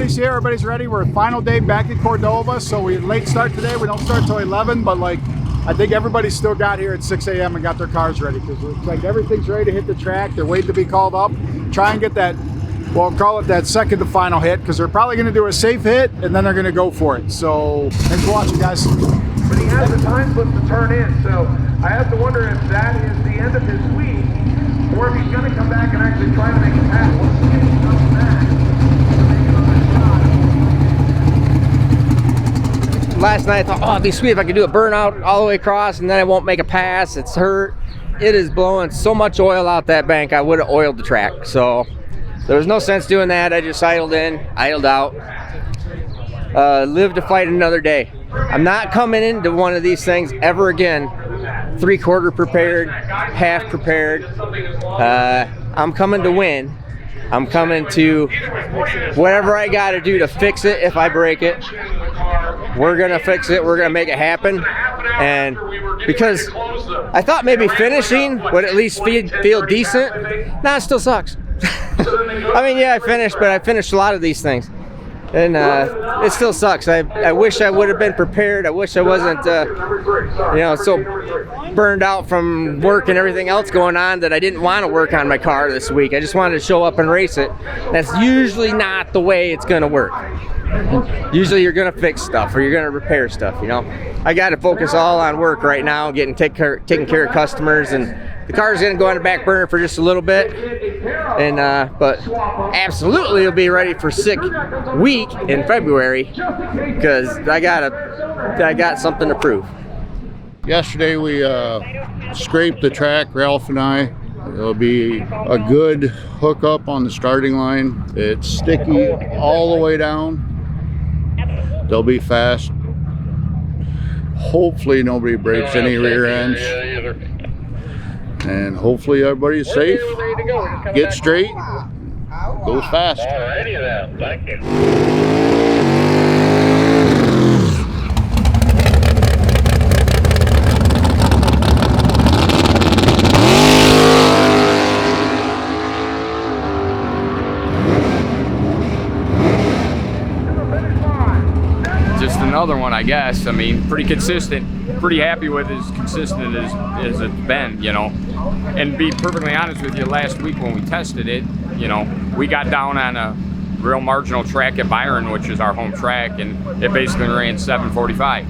everybody's here. Everybody's ready. We're final day back in Cordova, so we late start today. We don't start till 11, but like I think everybody still got here at 6 a.m. and got their cars ready because it's like everything's ready to hit the track. They're waiting to be called up. Try and get that, well, call it that second to final hit because they're probably going to do a safe hit and then they're going to go for it. So thanks for watching, guys. But he has the time slip to turn in, so I have to wonder if that is the end of his week or if he's going to come back and actually try to make a pass. We'll see if he comes back to make another shot. Last night I thought, oh, it'd be sweet if I could do a burnout all the way across and then I won't make a pass. It's hurt. It is blowing so much oil out that bank, I would have oiled the track. So there was no sense doing that. I just idled in, idled out. Live to fight another day. I'm not coming into one of these things ever again 3/4 prepared, half prepared. I'm coming to win. I'm coming to whatever I got to do to fix it if I break it. We're going to fix it. We're going to make it happen. And because I thought maybe finishing would at least feel decent. Nah, it still sucks. I mean, yeah, I finished, but I finished a lot of these things. And it still sucks. I wish I would have been prepared. I wish I wasn't, so burned out from work and everything else going on that I didn't want to work on my car this week. I just wanted to show up and race it. That's usually not the way it's going to work. Usually you're going to fix stuff or you're going to repair stuff, you know. I got to focus all on work right now, taking care of customers, and the car's going to go on the back burner for just a little bit. And but absolutely it'll be ready for sick week in February because I got something to prove. Yesterday we scraped the track, Ralph and I. It'll be a good hookup on the starting line. It's sticky all the way down. They'll be fast. Hopefully nobody breaks any rear ends. And hopefully everybody's safe. Get straight. Goes fast. Alrighty then, thank you. Just another one, I guess. I mean, pretty consistent. Pretty happy with as consistent as it's been, you know. And to be perfectly honest with you, last week when we tested it, you know, we got down on a real marginal track at Byron, which is our home track, and it basically ran 745.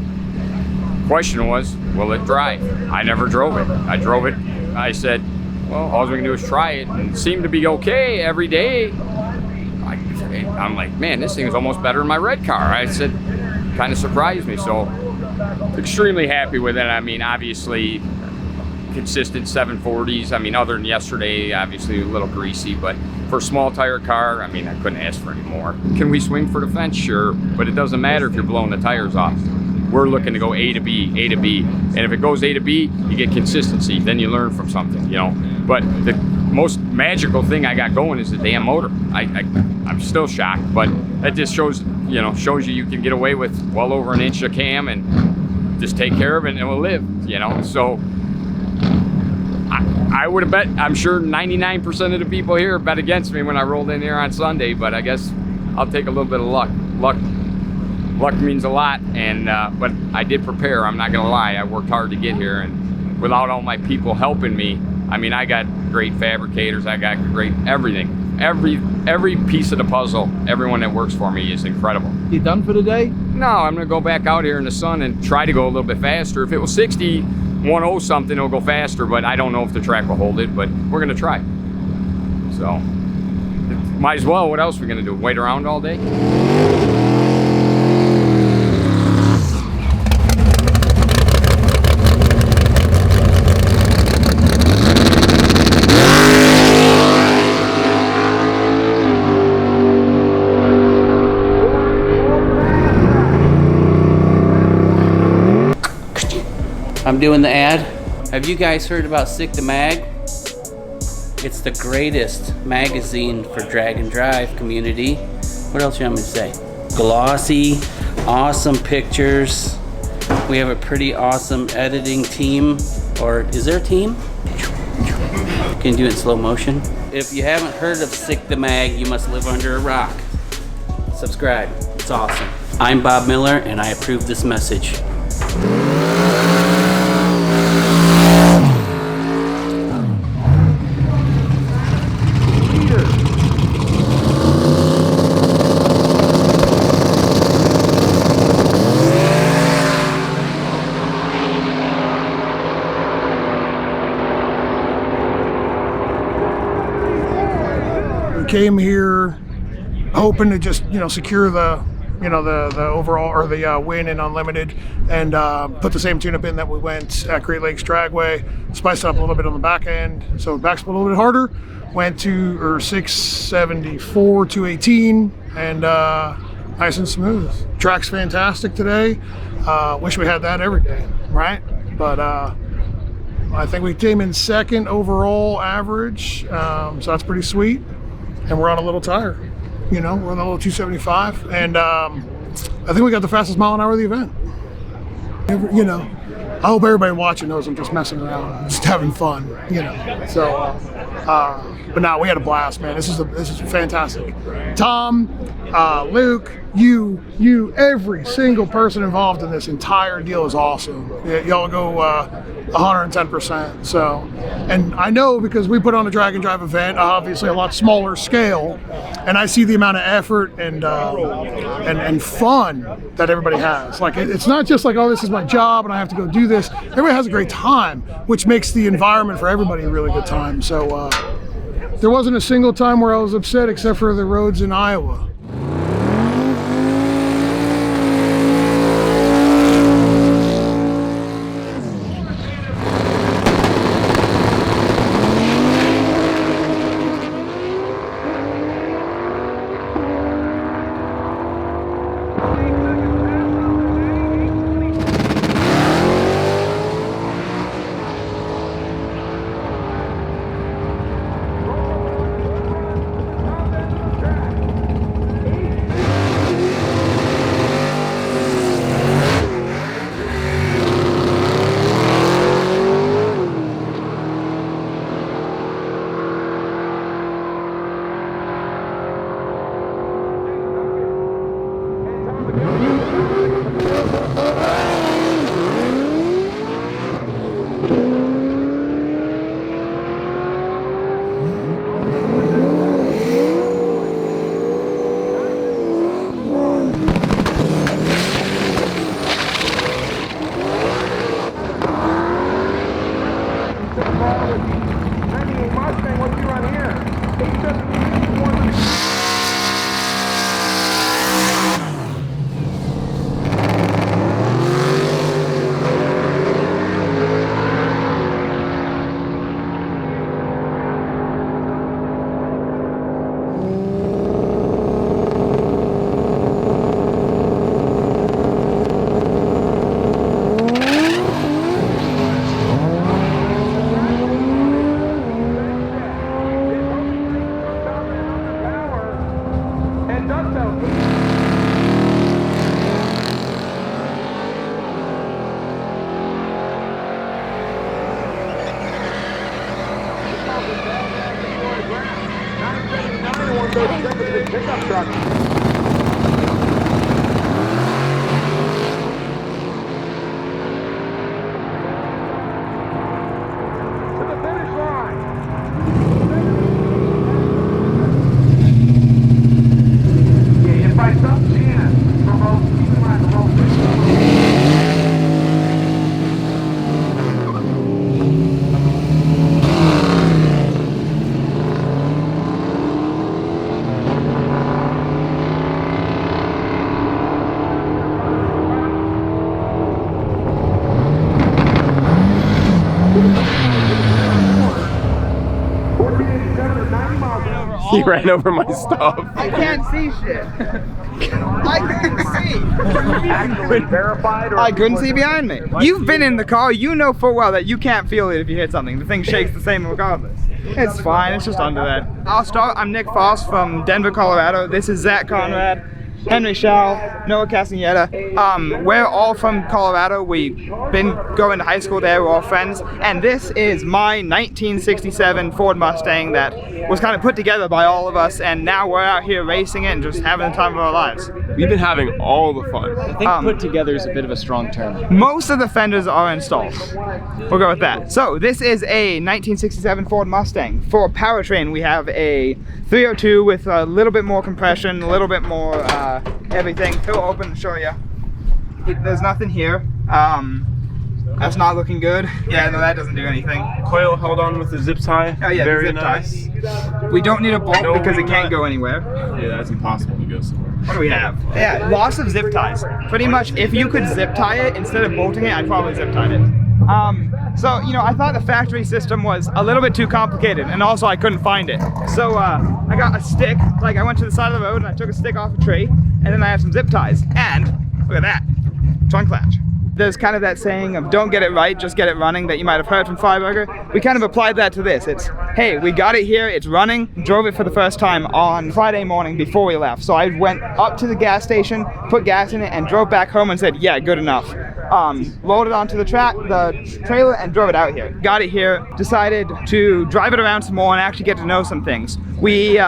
Question was, will it drive? I never drove it. I drove it. I said, well, all we can do is try it, and it seemed to be okay every day. I'm like, man, this thing is almost better than my red car. I said, kind of surprised me. So extremely happy with it. I mean, obviously consistent 740s. I mean, other than yesterday, obviously a little greasy, but for a small tire car, I mean, I couldn't ask for any more. Can we swing for the fence? Sure, but it doesnst matter if you're blowing the tires off. We're looking to go A to B, A to B. And if it goes A to B, you get consistency. Then you learn from something, you know. But the most magical thing I got going is the damn motor. I'm still shocked, but that just shows you can get away with well over an inch of cam and just take care of it and it will live, you know. So I would have bet, I'm sure 99% of the people here bet against me when I rolled in here on Sunday, but I guess I'll take a little bit of luck. Luck means a lot, and but I did prepare. I'm not gonna lie. I worked hard to get here, and without all my people helping me, I mean, I got great fabricators. I got great everything. Every piece of the puzzle, everyone that works for me is incredible. You done for the day? No, I'm gonna go back out here in the sun and try to go a little bit faster. If it was 60, 1:0 something, it'll go faster, but I don't know if the track will hold it, but we're gonna try. So, might as well. What else are we gonna do? Wait around all day? I'm doing the ad. Have you guys heard about Sick the Mag? It's the greatest magazine for drag and drive community. What else you want me to say? Glossy, awesome pictures. We have a pretty awesome editing team. Or is there a team? Can you do it in slow motion? If you haven't heard of Sick the Mag, you must live under a rock. subscribe. It's awesome. I'm Bob Miller, and I approve this message. Came here hoping to just secure the the overall or the win in Unlimited, and put the same tune-up in that we went at Great Lakes Dragway. Spiced it up a little bit on the back end, so back split a little bit harder. Went to 674 218, and nice and smooth. Track's fantastic today. Wish we had that every day, right? But I think we came in second overall average, so that's pretty sweet. And we're on a little tire, we're on a little 275, and I think we got the fastest mile an hour of the event. I hope everybody watching knows I'm just messing around, just having fun, So, but no, we had a blast, man. This is fantastic. Tom, Luke, you, every single person involved in this entire deal is awesome. Y'all go 110%. So, and I know because we put on a drag and drive event, obviously a lot smaller scale, and I see the amount of effort and fun that everybody has. Like it's not just like, oh, this is my job and I have to go do this. Everybody has a great time, which makes the environment for everybody a really good time. So there wasn't a single time where I was upset except for the roads in Iowa. Pickup truck. He ran over my stuff. I can't see shit. I couldn't see. Actually verified, or I couldn't see behind me. You've been in the car. You know full well that you can't feel it if you hit something. The thing shakes the same regardless. It's fine. It's just under that. I'll start. I'm Nick Foss from Denver, Colorado. This is Zach Conrad. Henry Schall, Noah Castaneda. We're all from Colorado. We've been going to high school there. We're all friends. And this is my 1967 Ford Mustang that was kind of put together by all of us. And now we're out here racing it and just having the time of our lives. We've been having all the fun. I think put together is a bit of a strong term. Most of the fenders are installed. We'll go with that. So this is a 1967 Ford Mustang. For powertrain, we have a 302 with a little bit more compression, a little bit more everything. He'll open and show you. There's nothing here. That's not looking good. Yeah, no, that doesn't do anything. Coil held on with the zip tie. Oh yeah, very zip nice. tie. We don't need a bolt because it can't go anywhere. Yeah, that's impossible to go somewhere. What do we have? Yeah, lots of zip ties. Pretty much, if you could zip tie it instead of bolting it, I'd probably zip tie it. So, you know, I thought the factory system was a little bit too complicated, and also I couldn't find it. So I got a stick, like I went to the side of the road and I took a stick off a tree, and then I have some zip ties. And look at that, trunk latch. There's kind of that saying of don't get it right, just get it running that you might have heard from Freiburger. We kind of applied that to this. It's, hey, we got it here, it's running. Drove it for the first time on Friday morning before we left. So I went up to the gas station, put gas in it, and drove back home and said, yeah, good enough. Loaded onto the trailer and drove it out here. Got it here, decided to drive it around some more and actually get to know some things. We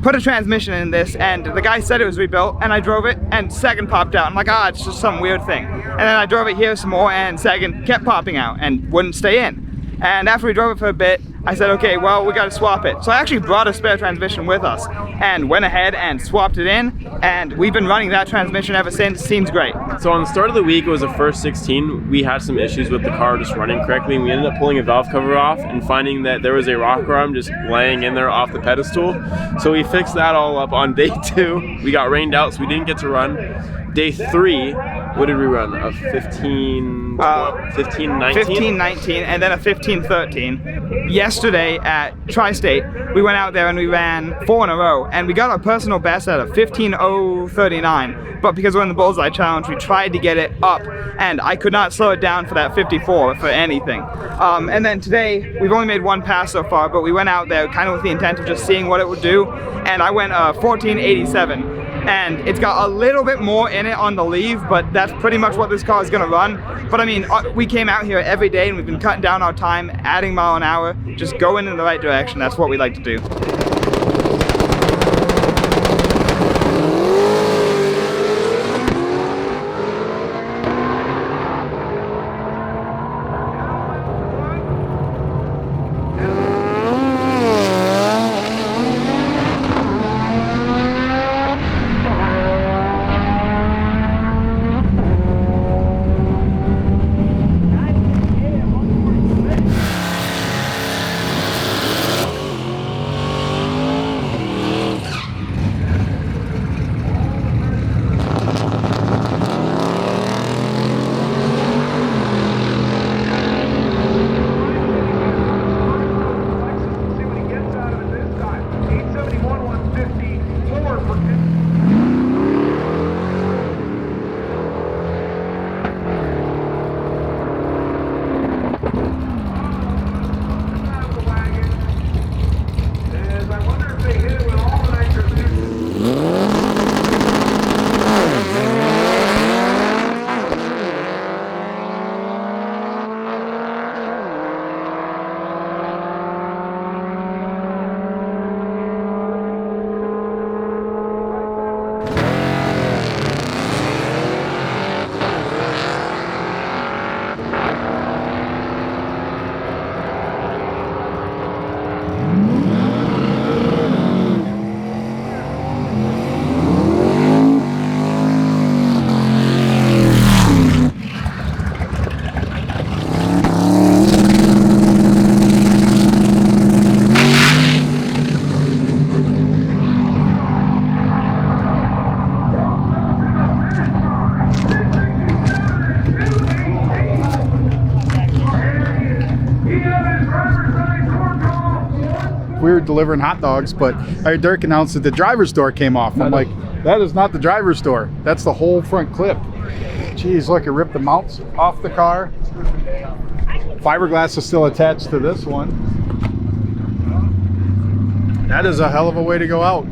put a transmission in this, and the guy said it was rebuilt, and I drove it, and second popped out. I'm like, it's just some weird thing. And then I drove it here some more, and second kept popping out and wouldn't stay in. And after we drove it for a bit, I said, okay, well, we gotta swap it. So I actually brought a spare transmission with us and went ahead and swapped it in, and we've been running that transmission ever since. Seems great. So on the start of the week, it was the first 16. We had some issues with the car just running correctly, and we ended up pulling a valve cover off and finding that there was a rocker arm just laying in there off the pedestal. So we fixed that all up on day 2. We got rained out, so we didn't get to run. Day 3, what did we run? A 15, 19? 15-19, and then a 15-13. Yesterday at Tri-State, we went out there and we ran 4 in a row, and we got our personal best at a 15:039. But because we're in the Bullseye Challenge, we tried to get it up, and I could not slow it down for that 54 for anything. And then today, we've only made 1 pass so far, but we went out there kind of with the intent of just seeing what it would do, and I went 14:87. And it's got a little bit more in it on the leave, but that's pretty much what this car is going to run. But I mean, we came out here every day and we've been cutting down our time, adding mile an hour, just going in the right direction. That's what we like to do. We were delivering hot dogs, but I heard Dirk announce that the driver's door came off. I'm like, that is not the driver's door. That's the whole front clip. Jeez, look, it ripped the mounts off the car. Fiberglass is still attached to this one. That is a hell of a way to go out.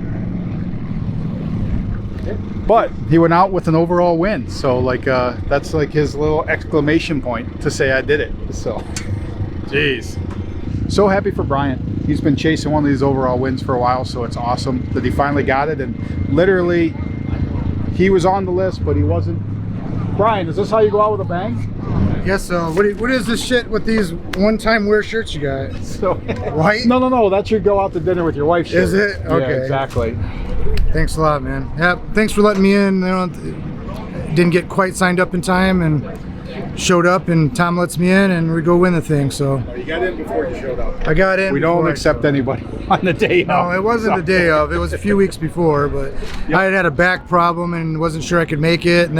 But he went out with an overall win, so like that's like his little exclamation point to say I did it. So, jeez, so happy for Bryant. He's been chasing one of these overall wins for a while, so it's awesome that he finally got it. And literally, he was on the list, but he wasn't. Brian, is this how you go out with a bang? Yes. So what is this shit with these one-time wear shirts you got? So white? No. That should go out to dinner with your wife. Shirt. Is it? Okay. Yeah, exactly. Thanks a lot, man. Yeah, thanks for letting me in. Didn't get quite signed up in time and showed up, and Tom lets me in, and we go win the thing. So You got in before you showed up. I got in. We don't accept anybody on the day of. No, it wasn't the day of. It was a few weeks before, but I had a back problem and wasn't sure I could make it. And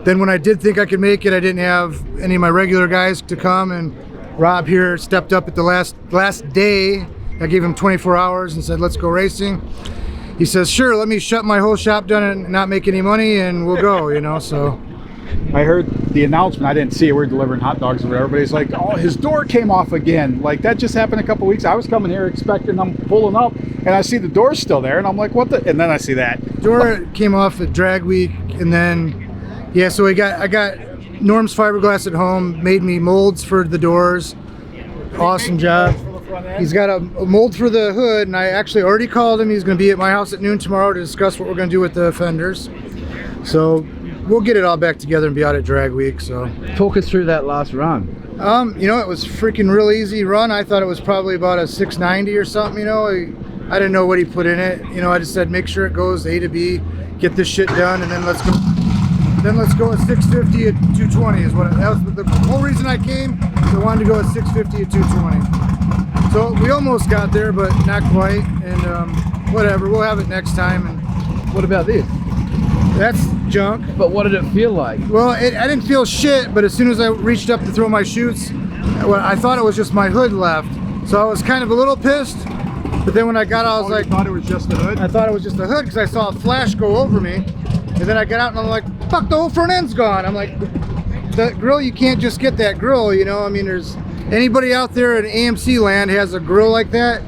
then when I did think I could make it, I didn't have any of my regular guys to come, and Rob here stepped up at the last day. I gave him 24 hours and said, let's go racing. He says, sure, let me shut my whole shop down and not make any money, and we'll go, you know, so. I heard the announcement. I didn't see it. We're delivering hot dogs or whatever, but he's like, oh, his door came off again. Like, that just happened a couple weeks. I was coming here expecting I'm pulling up, and I see the door's still there, and I'm like, what the? And then I see that. Door came off at drag week, and then, yeah, so I got Norm's fiberglass at home, made me molds for the doors. Awesome job. He's got a mold for the hood, and I actually already called him. He's going to be at my house at noon tomorrow to discuss what we're going to do with the fenders. So we'll get it all back together and be out at drag week. So talk us through that last run. You know, it was freaking real easy run. I thought it was probably about a 690 or something. You know, I didn't know what he put in it. You know, I just said make sure it goes A to B, get this shit done, and then let's go. Then let's go at 650 at 220 is what that was the whole reason I came. So I wanted to go at 650 at 220. So we almost got there, but not quite. And whatever, we'll have it next time. And what about this? That's junk. But what did it feel like? Well, I didn't feel shit, but as soon as I reached up to throw my chutes, I thought it was just my hood left. So I was kind of a little pissed. But then when I got out, I was like, you thought it was just the hood? I thought it was just the hood because I saw a flash go over me. And then I got out and I'm like, fuck, the whole front end's gone. I'm like, the grill, you can't just get that grill, you know? I mean, there's anybody out there in AMC land has a grill like that?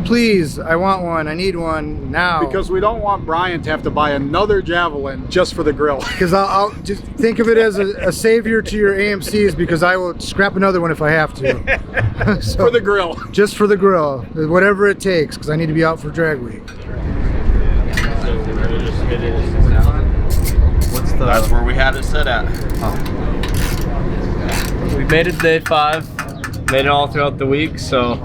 Please, I want one. I need one now. Because we don't want Brian to have to buy another Javelin just for the grill. Because I'll just think of it as a savior to your AMCs, because I will scrap another one if I have to. So, for the grill. Just for the grill, whatever it takes, because I need to be out for drag week. That's where we had it set at. We made it day 5, made it all throughout the week, so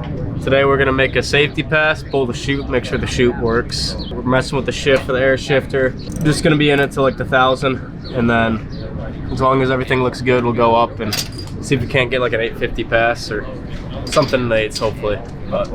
today we're gonna make a safety pass, pull the chute, make sure the chute works. We're messing with the shift for the air shifter. Just gonna be in it till like the 1,000, and then as long as everything looks good, we'll go up and see if we can't get like an 850 pass or something in the 8s, hopefully. But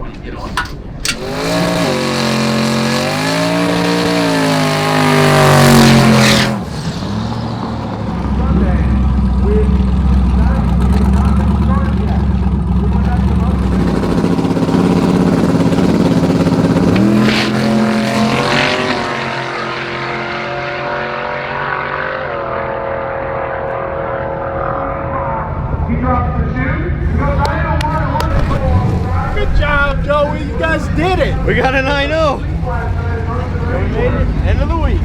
Good job, Joey. You guys did it. we got a 9-0. We made it. End of the week.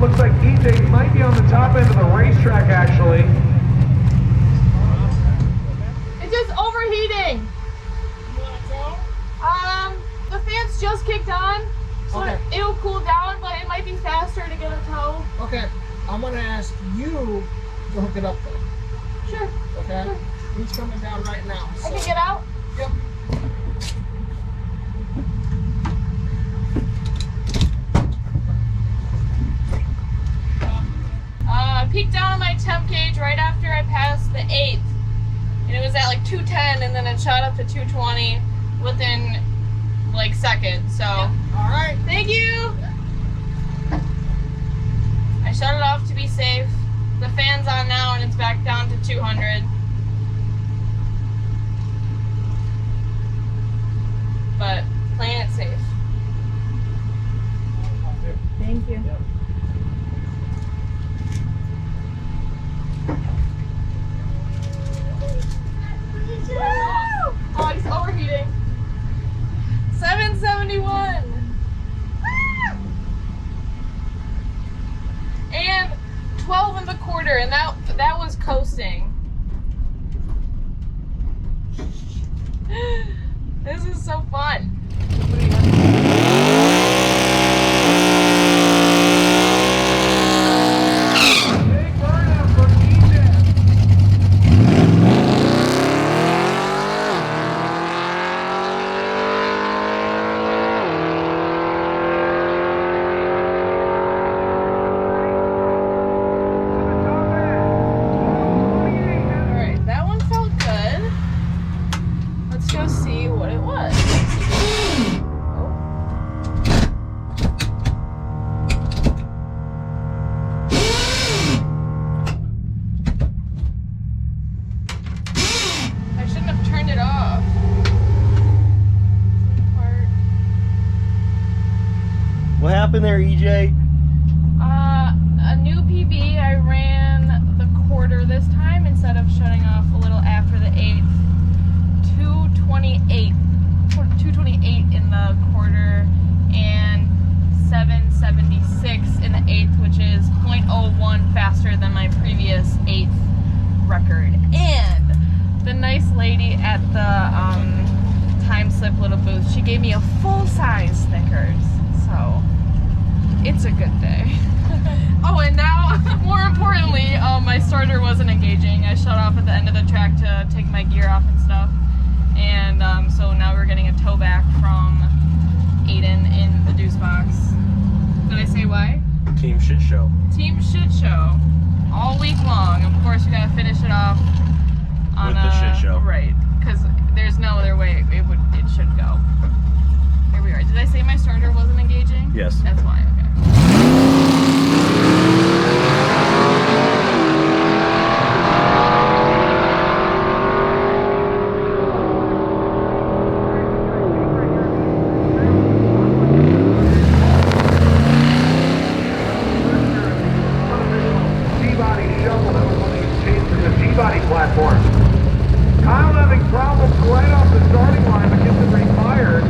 Looks like EJ might be on the top end of the racetrack, actually. It's just overheating. The fans just kicked on, so Okay. it'll cool down, but it might be faster to get a tow. Okay, I'm gonna ask you to hook it up though. Sure. Okay? Sure. He's coming down right now. I can get out? Yep. peaked down on my temp gauge right after I passed the 8th. And it was at like 210, and then it shot up to 220 within like seconds. So, all right. Thank you. I shut it off to be safe. The fan's on now, and it's back down to 200. But playing it safe. Thank you. Oh, he's overheating. 771. And 12.25, and that was coasting. This is so fun. What happened there, EJ? A new PB. I ran the quarter this time instead of shutting off a little after the 8th. 228 in the quarter and 776 in the 8th, which is 0.01 faster than my previous 8th record. And the nice lady at the time slip little booth, she gave me a full-size Snickers. So it's a good day. Oh, and now, more importantly, my starter wasn't engaging. I shut off at the end of the track to take my gear off and stuff. And so now we're getting a tow back from Aydan in the Deuce Box. Did I say why? Team shit show. Team shit show. All week long. Of course, we gotta finish it off on with the shit show. Right, because there's no other way it should go. Here we are. Did I say my starter wasn't engaging? Yes. That's why, okay. T-body platform. Kyle having problems right off the starting line, but gets it refired.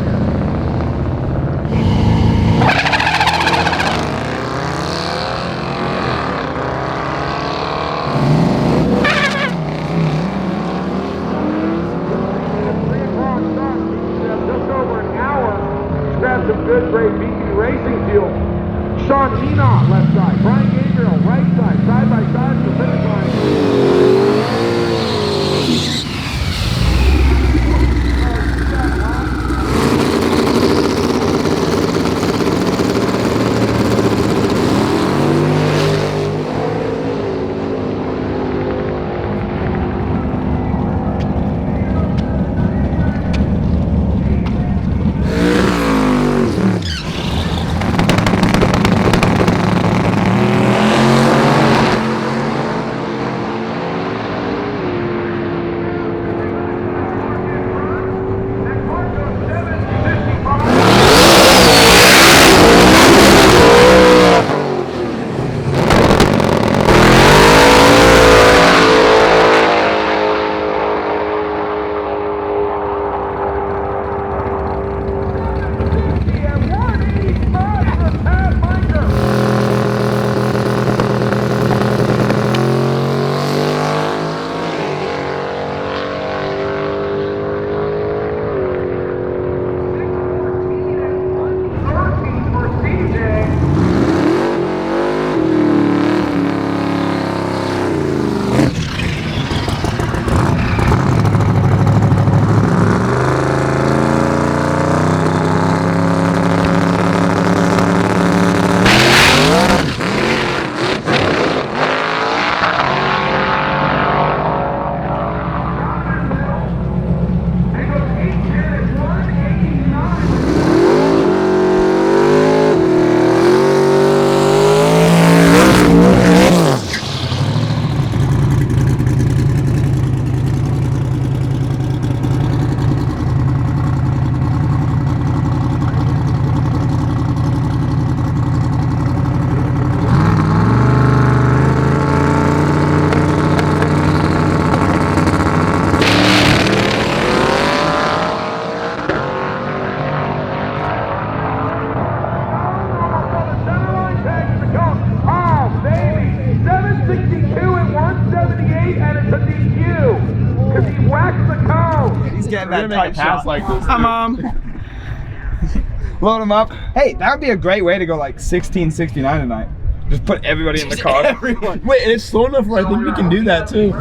Just over an hour. Grab some good, great VP racing fuel. Sean Enoch, left side. Brian Gabriel, right side. Side by side to the finish line. He's getting that tight pass shot. like this. Hi, Mom. Load him up. Hey, that would be a great way to go like 1669 tonight. Just put everybody in the car. Everyone. Wait, and it's slow enough where I think we can do that too.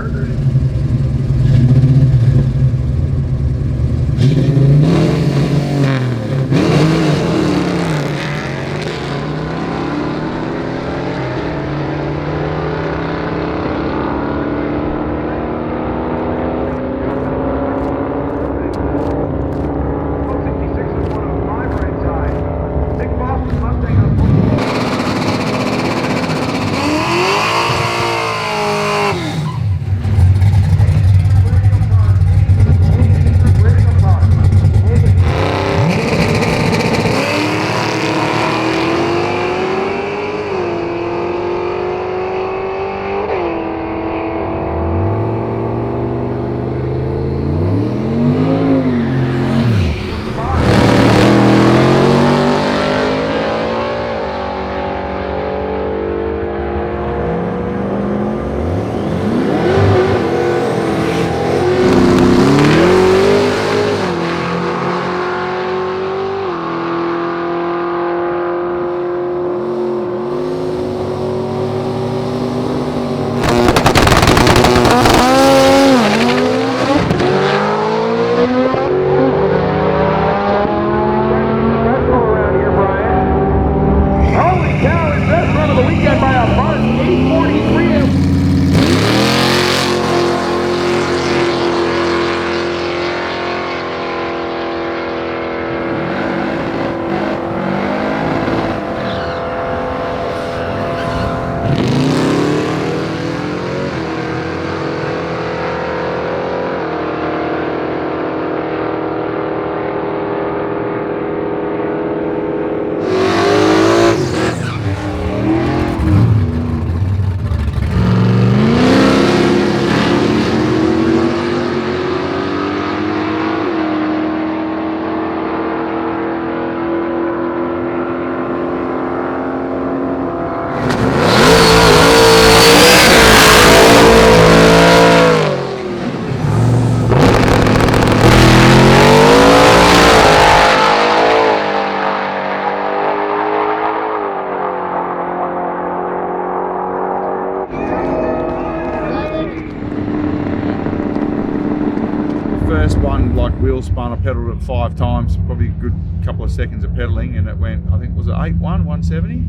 First one, like wheel spun, I pedalled it 5 times, probably a good couple of seconds of pedaling, and it went, I think, was it 8-1, 170?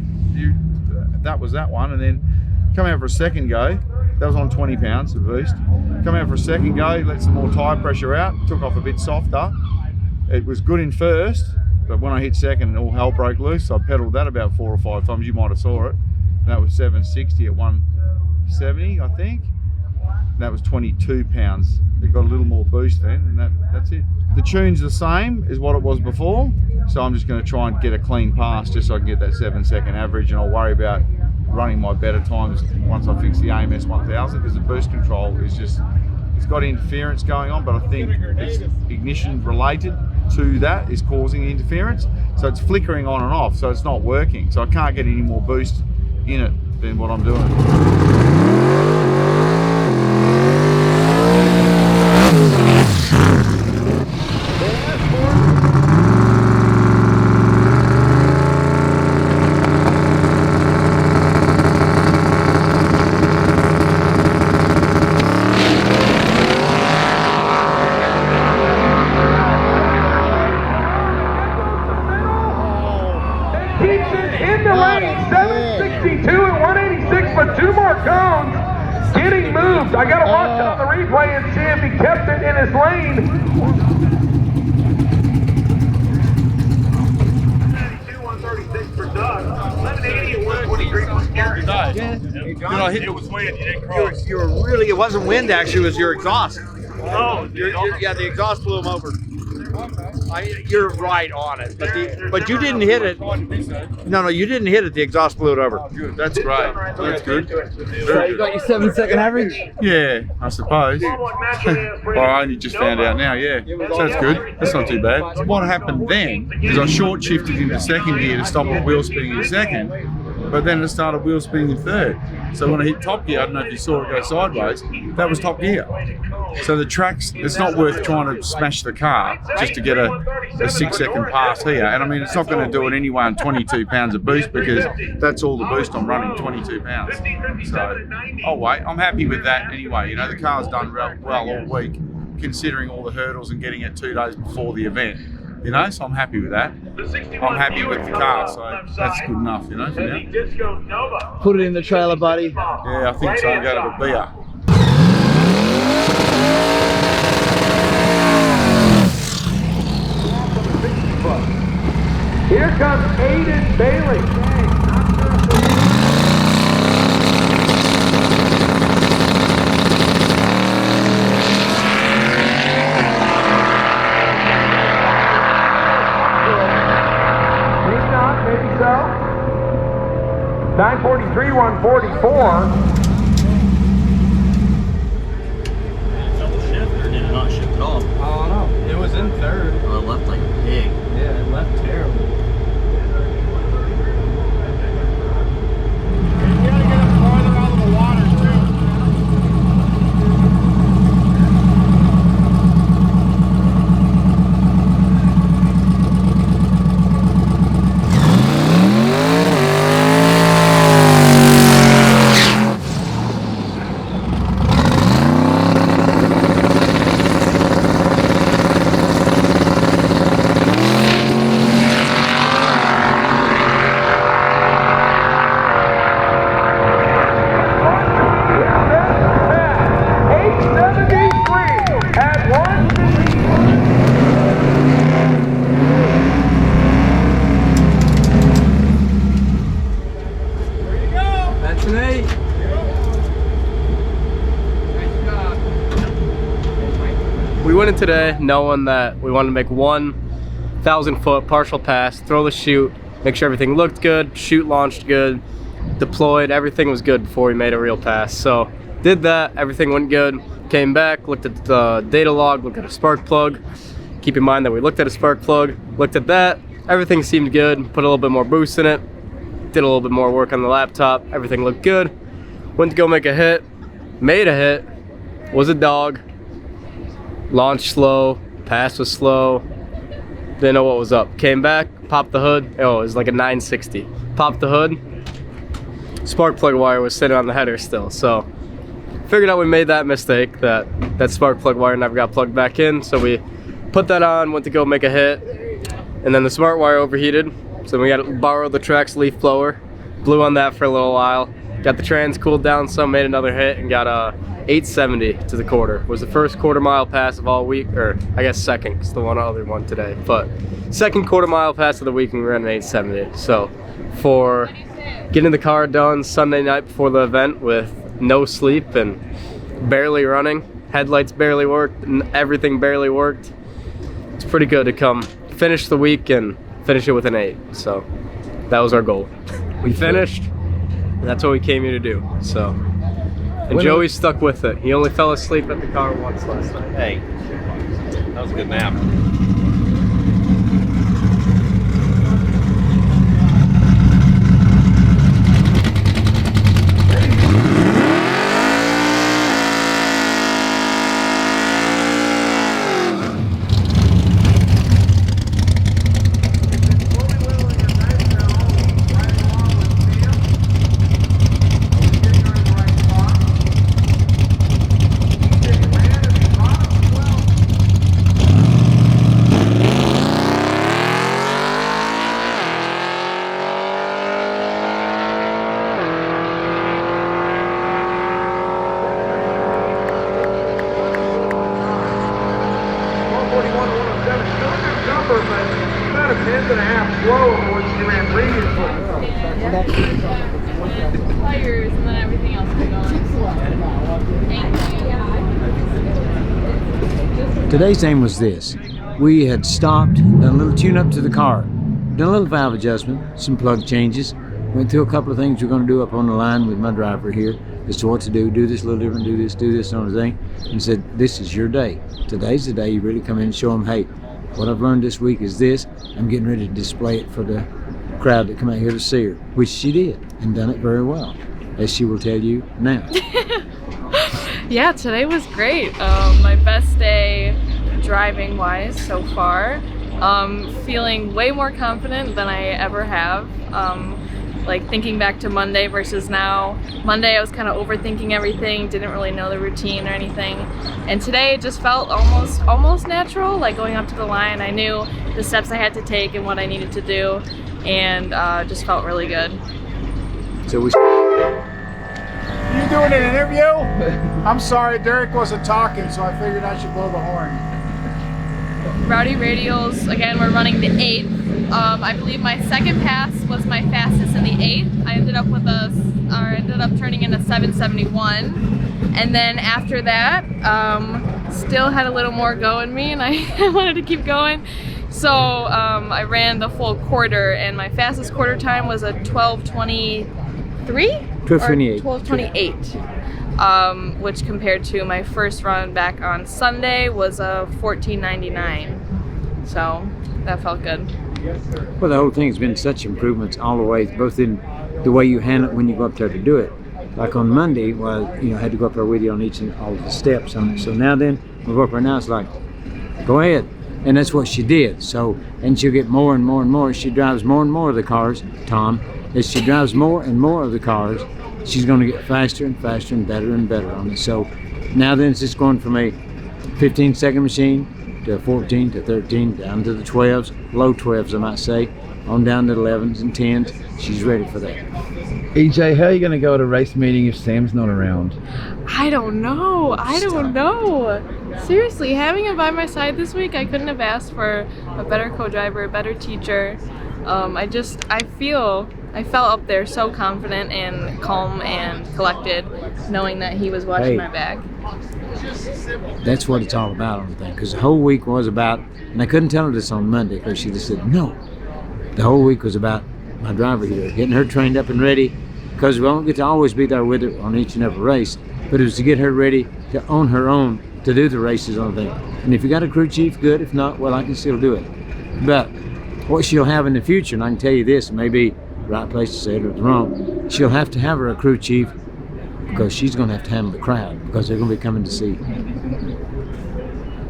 That was that one. And then come out for a second go, that was on 20 pounds, the boost. Come out for a second go, let some more tyre pressure out, took off a bit softer. It was good in first, but when I hit second, all hell broke loose. So I pedalled that about 4 or 5 times, you might have saw it. And that was 760 at 170, I think. And that was 22 pounds. It got a little more boost then, and that's it. The tune's the same as what it was before, so I'm just going to try and get a clean pass just so I can get that 7-second average, and I'll worry about running my better times once I fix the AMS 1000, because the boost control is just, it's got interference going on, but I think it's ignition related to that is causing the interference. So it's flickering on and off, so it's not working. So I can't get any more boost in it than what I'm doing. In the lane, 762 and 186 for 2 more cones. Getting moved. I got to watch it on the replay and see if he kept it in his lane. 136 for Doug. 1180 and 123 for Gary. It was wind. You didn't cross. You were really. It wasn't wind. Actually, it was your exhaust. Oh, yeah. The exhaust blew him over. You're right on it, but you didn't hit it. No, you didn't hit it. The exhaust blew it over. Good. That's great. That's good. So you got your 7-second average? Yeah, I suppose. Well, I only just found out now, yeah. So that's good. That's not too bad. What happened then is I short shifted into second gear to stop the wheel spinning in second. but then it started wheel spinning in third. So when I hit top gear, I don't know if you saw it go sideways, that was top gear. So the tracks, it's not worth trying to smash the car just to get a 6-second pass here. And I mean, it's not going to do it anyway on 22 pounds of boost, because that's all the boost I'm running, 22 pounds. So, oh wait, I'm happy with that anyway. You know, the car's done well all week, considering all the hurdles and getting it 2 days before the event. You know, so I'm happy with that. I'm happy with the car, so that's good enough, you know, for now. Put it in the trailer, buddy. Yeah, I think so. I'll go to the beer. Here comes Aydan Bailey. Maybe so. 943, 144. Did it not shift at all? I don't know. It was in third. Oh, it left like a pig. Yeah, it left terrible. We went in today knowing that we wanted to make 1,000 foot partial pass, throw the chute, make sure everything looked good, chute launched good, deployed, everything was good before we made a real pass. So did that, everything went good, came back, looked at the data log, looked at a spark plug. Keep in mind that we looked at a spark plug, looked at that, everything seemed good, put a little bit more boost in it, did a little bit more work on the laptop, everything looked good. Went to go make a hit, made a hit, was a dog, launched slow, pass was slow, didn't know what was up. Came back, popped the hood, oh, it was like a 960. Popped the hood, spark plug wire was sitting on the header still, so figured out we made that mistake, that spark plug wire never got plugged back in, so we put that on, went to go make a hit, and then the smart wire overheated, so we got to borrow the Trex leaf blower, blew on that for a little while, got the trans cooled down some, made another hit, and got a 870 to the quarter. Was the first quarter-mile pass of all week, or I guess second, because the other one today, but second quarter-mile pass of the week, and we ran an 870. So for getting the car done Sunday night before the event with no sleep and barely running, headlights barely worked, and everything barely worked, it's pretty good to come finish the week and finish it with an 8. So that was our goal. We finished, and that's what we came here to do. So. And Joey stuck with it. He only fell asleep at the car once last night. Hey, that was a good nap. About a 10.5 slow of what she ran previously. Tires and then everything else will go on. Today's aim was this. We had stopped, done a little tune-up to the car, done a little valve adjustment, some plug changes, went through a couple of things we're going to do up on the line with my driver here as to what to do this a little different, do this, and everything, and said, this is your day. Today's the day you really come in and show them, hey, what I've learned this week is this. I'm getting ready to display it for the crowd that come out here to see her, which she did. and done it very well, as she will tell you now. Yeah, today was great. My best day driving wise so far. Feeling way more confident than I ever have. Like thinking back to Monday versus now. Monday I was kind of overthinking everything, didn't really know the routine or anything. And today it just felt almost natural, like going up to the line. I knew the steps I had to take and what I needed to do, and just felt really good. So we. You doing an interview? I'm sorry, Derek wasn't talking, so I figured I should blow the horn. Rowdy Radials, again, we're running the 8th. I believe my second pass was my fastest in the 8th. I ended up turning in a 771. And then after that, still had a little more go in me, and I wanted to keep going. So I ran the full quarter, and my fastest quarter time was a 12:23? 12:28. 12:28. Which compared to my first run back on Sunday was a 14:99. So that felt good. Well, the whole thing has been such improvements all the way, both in the way you handle it when you go up there to do it. Like on Monday, well, I had to go up there with you on each and all of the steps on it. So now then, we go up there now, it's like, go ahead. And that's what she did. So, and she'll get more and more and more. She drives more and more of the cars, Tom. As she drives more and more of the cars, she's going to get faster and faster and better on it. So now then it's just going from a 15-second machine to 14 to 13, down to the 12s, low 12s I might say, on down to the 11s and 10s. She's ready for that. EJ, how are you going to go at a race meeting if Sam's not around? I don't know. Seriously, having him by my side this week, I couldn't have asked for a better co-driver, a better teacher. I felt up there so confident and calm and collected, knowing that he was watching my back. That's what it's all about on the thing, because the whole week was about, and I couldn't tell her this on Monday because she just said no. The whole week was about my driver here, getting her trained up and ready, because we won't get to always be there with her on each and every race, but it was to get her ready to own her own, to do the races on the thing. And if you got a crew chief, good. If not, well, I can still do it. But what she'll have in the future, and I can tell you this, maybe the right place to say it or the wrong, she'll have to have her a crew chief, because she's going to have to handle the crowd, because they're going to be coming to see.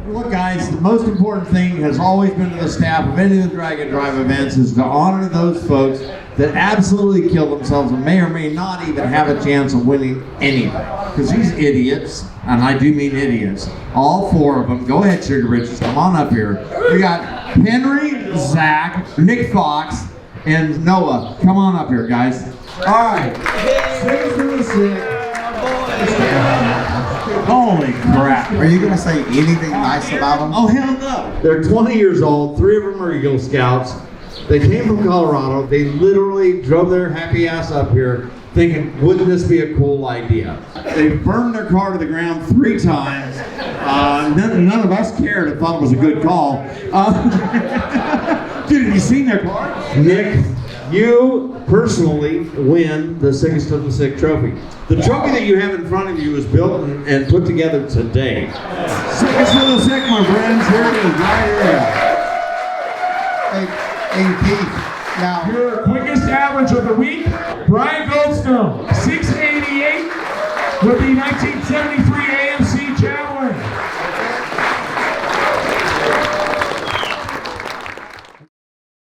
Look, guys, the most important thing has always been to the staff of any of the Drag and Drive events is to honor those folks that absolutely kill themselves and may or may not even have a chance of winning anything. Because these idiots, and I do mean idiots, all 4 of them, go ahead, Sugar Riches, come on up here. We got Henry, Zach, Nick Fox, and Noah. Come on up here, guys. All right. 6 to the 6. Holy crap. Are you going to say anything nice about them? Oh, hell no. They're 20 years old. 3 of them are Eagle Scouts. They came from Colorado. They literally drove their happy ass up here thinking, wouldn't this be a cool idea? They burned their car to the ground 3 times. None of us cared and thought it was a good call. Dude, have you seen their car? Nick, you personally win the 6 to the 6 trophy. The trophy that you have in front of you was built and put together today. 6 to the 6, my friends. Here it is, right here. Hey, Pete, now. Your quickest average of the week, Bryant Goldstone, 688, with the 1973